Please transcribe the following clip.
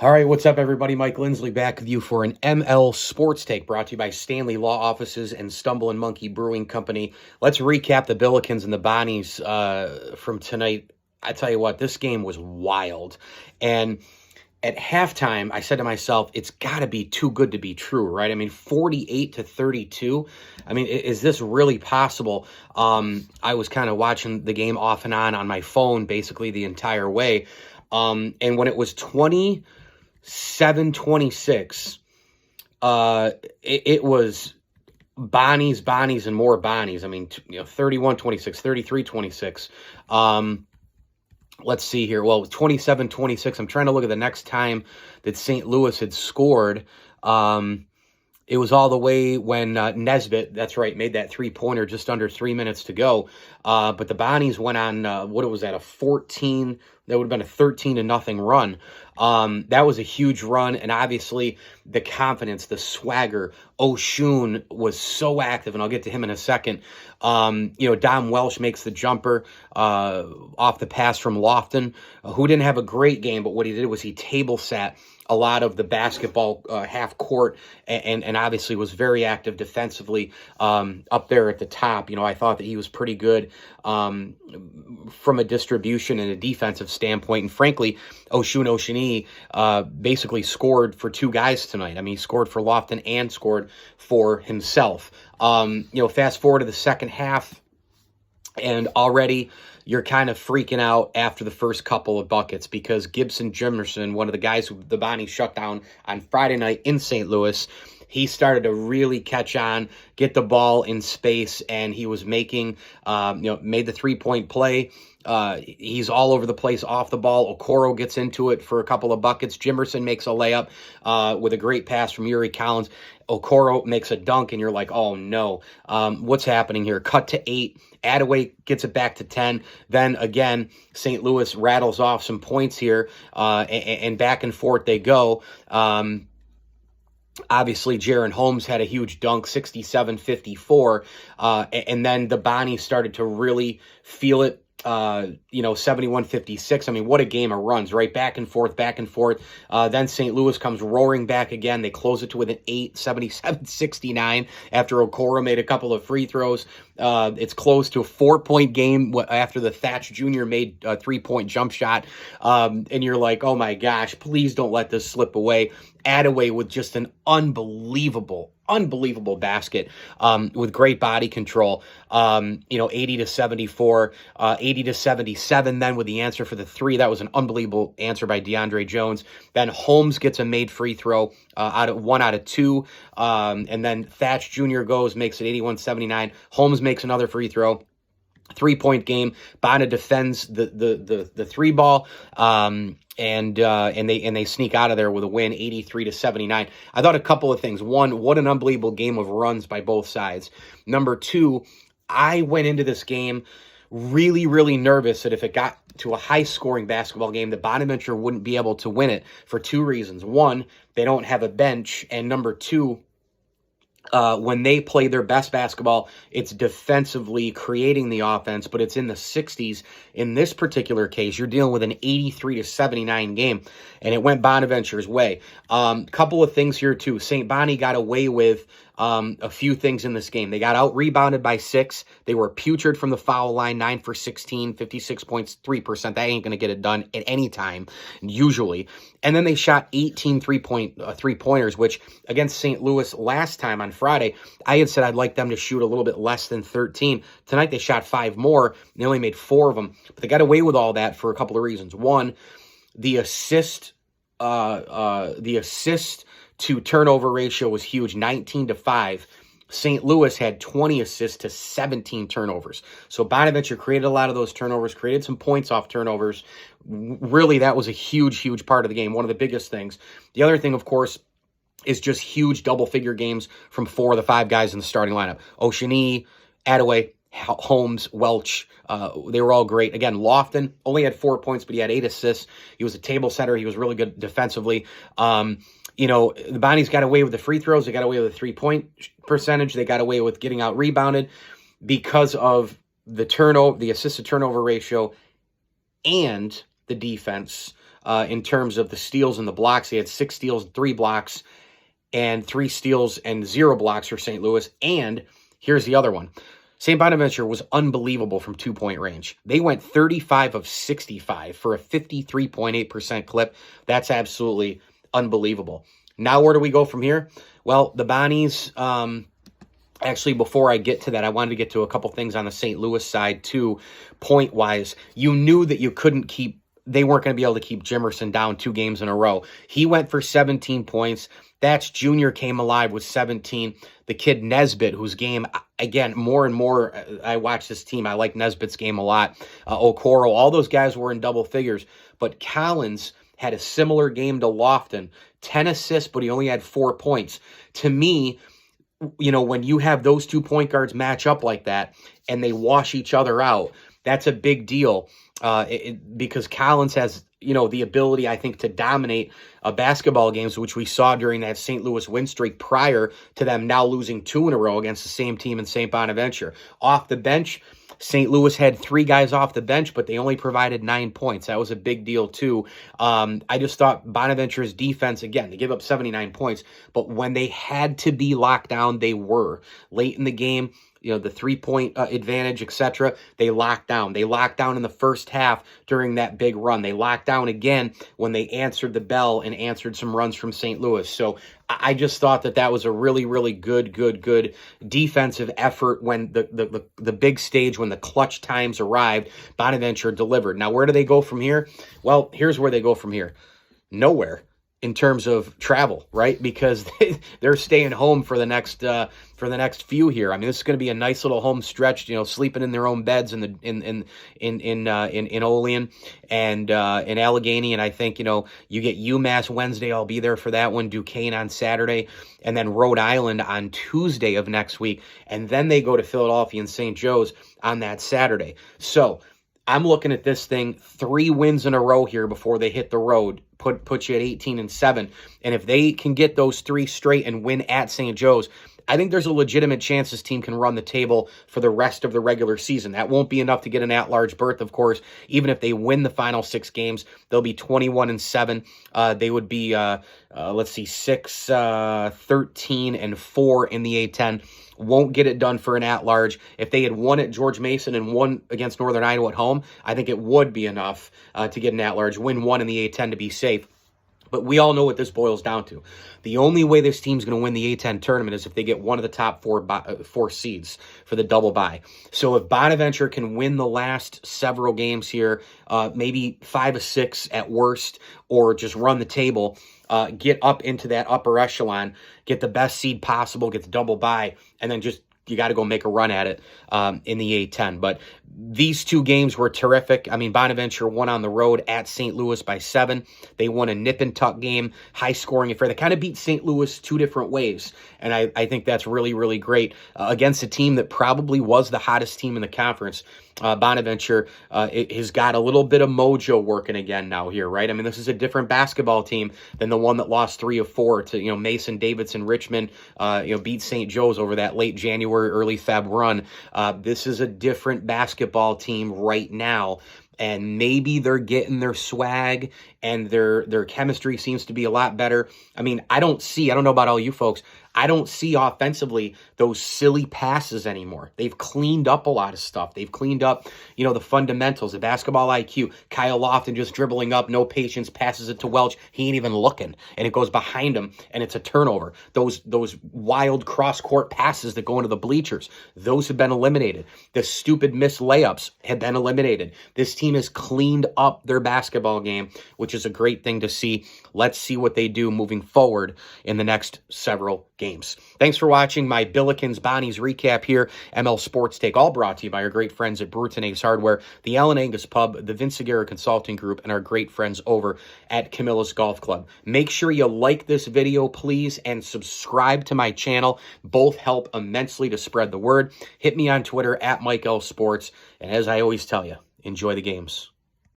All right, what's up, everybody? Mike Lindsley back with you for an ML Sports Take brought to you by Stanley Law Offices and Stumble and Monkey Brewing Company. Let's recap the Billikens and the Bonnies from tonight. I tell you what, this game was wild. And at halftime, I said to myself, it's got to be too good to be true, right? I mean, 48-32. I mean, is this really possible? I was kind of watching the game off and on my phone basically the entire way. And when it was 27-26, it was Bonnies, and more Bonnies. I mean, 31-26, 33-26. Let's see here. Well, 27-26. I'm trying to look at the next time that St. Louis had scored. It was all the way when Nesbitt, that's right, made that three-pointer just under 3 minutes to go. But the Bonnies went on, what was that, a 14, that would have been a 13-0 run. That was a huge run, and obviously the confidence, the swagger. Oshun was so active, and I'll get to him in a second. Dom Welsh makes the jumper off the pass from Lofton, who didn't have a great game, but what he did was he table sat a lot of the basketball half court and obviously was very active defensively up there at the top. I thought that he was pretty good from a distribution and a defensive standpoint. And frankly, Oshuni basically scored for two guys tonight. I mean, he scored for Lofton and scored for himself. Fast forward to the second half, and already you're kind of freaking out after the first couple of buckets because Gibson Jimerson, one of the guys who the Bonnies shut down on Friday night in St. Louis, he started to really catch on, get the ball in space, and he was made the three-point play. He's all over the place off the ball. Okoro gets into it for a couple of buckets. Jimerson makes a layup with a great pass from Yuri Collins. Okoro makes a dunk, and you're like, oh, no. What's happening here? Cut to 8. Attaway gets it back to 10. Then, again, St. Louis rattles off some points here, and back and forth they go. Obviously, Jaron Holmes had a huge dunk, 67-54, and then the Bonnies started to really feel it. 71-56. I mean, what a game of runs, right? Back and forth, back and forth. Then St. Louis comes roaring back again. They close it to with an 8, 77-69 after Okoro made a couple of free throws. It's close to a 4-point game after the Thatch Jr. made a 3-point jump shot. And you're like, oh my gosh, please don't let this slip away. Attaway with just an unbelievable basket with great body control. 80-74, 80-77 then with the answer for the three. That was an unbelievable answer by DeAndre Jones. Then Holmes gets a made free throw out of 2. And then Thatch Jr. makes it 81-79. Holmes makes another free throw. 3-point game. Bonner defends the three ball, and they sneak out of there with a win, 83-79. I thought a couple of things. One, what an unbelievable game of runs by both sides. Number two, I went into this game really, really nervous that if it got to a high-scoring basketball game, that Bonaventure wouldn't be able to win it for two reasons. One, they don't have a bench, and number two, when they play their best basketball, it's defensively creating the offense, but it's in the 60s. In this particular case, you're dealing with an 83-79 game, and it went Bonaventure's way. Couple of things here, too. St. Bonnie got away with a few things in this game. They got out-rebounded by 6. They were putrid from the foul line, 9 for 16, 56.3%. That ain't going to get it done at any time, usually. And then they shot 18 three-pointers, which against St. Louis last time on Friday, I had said I'd like them to shoot a little bit less than 13. Tonight they shot 5 more, and they only made 4 of them. But they got away with all that for a couple of reasons. One, the assist to turnover ratio was huge, 19-5. St. Louis had 20 assists to 17 turnovers. So Bonaventure created a lot of those turnovers, created some points off turnovers. Really, that was a huge, huge part of the game, one of the biggest things. The other thing, of course, is just huge double-figure games from 4 of the 5 guys in the starting lineup. Oshuni, Attaway, Holmes, Welch, they were all great. Again, Lofton only had 4 points, but he had 8 assists. He was a table setter. He was really good defensively. The Bonnies got away with the free throws. They got away with the 3-point percentage. They got away with getting out rebounded because of the assist to turnover ratio and the defense. in terms of the steals and the blocks. He had 6 steals, 3 blocks, and 3 steals and 0 blocks for St. Louis. And here's the other one. St. Bonaventure was unbelievable from 2-point range. They went 35 of 65 for a 53.8% clip. That's absolutely unbelievable. Now, where do we go from here? Well, the Bonnies, actually, before I get to that, I wanted to get to a couple things on the St. Louis side, too, point-wise. You knew that you couldn't keep, they weren't going to be able to keep Jimerson down 2 games in a row. He went for 17 points. That's Junior came alive with 17. The kid Nesbitt, whose game, again, more and more, I watch this team. I like Nesbitt's game a lot. Okoro, all those guys were in double figures. But Collins had a similar game to Lofton. 10 assists, but he only had 4 points. To me, you know, when you have those 2 point guards match up like that and they wash each other out, that's a big deal because Collins has, you know, the ability, I think, to dominate basketball games, which we saw during that St. Louis win streak prior to them now losing 2 in a row against the same team in St. Bonaventure. Off the bench, St. Louis had 3 guys off the bench, but they only provided 9 points. That was a big deal, too. I just thought Bonaventure's defense, again, they give up 79 points, but when they had to be locked down, they were. Late in the game, you know, the 3-point advantage, etc., they locked down. They locked down in the first half during that big run. They locked down again when they answered the bell and answered some runs from St. Louis. So I just thought that was a really, really good defensive effort when the big stage, when the clutch times arrived, Bonaventure delivered. Now, where do they go from here? Well, here's where they go from here. Nowhere. In terms of travel, right? Because they're staying home for the next few here. I mean, this is going to be a nice little home stretch. You know, sleeping in their own beds in Olean and in Allegheny. And I think, you know, you get UMass Wednesday. I'll be there for that one. Duquesne on Saturday, and then Rhode Island on Tuesday of next week, and then they go to Philadelphia and St. Joe's on that Saturday. So I'm looking at this thing, 3 wins in a row here before they hit the road, put you at 18-7. And if they can get those 3 straight and win at St. Joe's, I think there's a legitimate chance this team can run the table for the rest of the regular season. That won't be enough to get an at-large berth, of course. Even if they win the final 6 games, they'll be 21-7. They would be, 6, 13-4 in the A-10. Won't get it done for an at-large. If they had won at George Mason and won against Northern Iowa at home, I think it would be enough to get an at-large. Win 1 in the A-10 to be safe. But we all know what this boils down to. The only way this team's going to win the A-10 tournament is if they get one of the top 4 seeds for the double bye. So if Bonaventure can win the last several games here, maybe 5 of 6 at worst, or just run the table, get up into that upper echelon, get the best seed possible, get the double bye, and then just you got to go make a run at it in the A-10. But these 2 games were terrific. I mean, Bonaventure won on the road at St. Louis by 7. They won a nip-and-tuck game, high-scoring affair. They kind of beat St. Louis 2 different ways, and I think that's really, really great against a team that probably was the hottest team in the conference. Bonaventure has got a little bit of mojo working again now here, right? I mean, this is a different basketball team than the one that lost 3 of 4 to, you know, Mason, Davidson, Richmond, beat St. Joe's over that late January, early Feb run. This is a different basketball team right now, and maybe they're getting their swag and their chemistry seems to be a lot better. I mean, I don't know about all you folks, I don't see offensively those silly passes anymore. They've cleaned up a lot of stuff. They've cleaned up, you know, the fundamentals, the basketball IQ. Kyle Lofton just dribbling up, no patience, passes it to Welch. He ain't even looking, and it goes behind him, and it's a turnover. Those wild cross-court passes that go into the bleachers, those have been eliminated. The stupid missed layups have been eliminated. This team has cleaned up their basketball game, which is a great thing to see. Let's see what they do moving forward in the next several games. Thanks for watching my Billikens-Bonnies recap here. ML Sports Take, all brought to you by our great friends at Bruton Ace Hardware, the Allen Angus Pub, the Vince Aguirre Consulting Group, and our great friends over at Camillus Golf Club. Make sure you like this video, please, and subscribe to my channel. Both help immensely to spread the word. Hit me on Twitter at Mike L Sports, and as I always tell you, enjoy the games.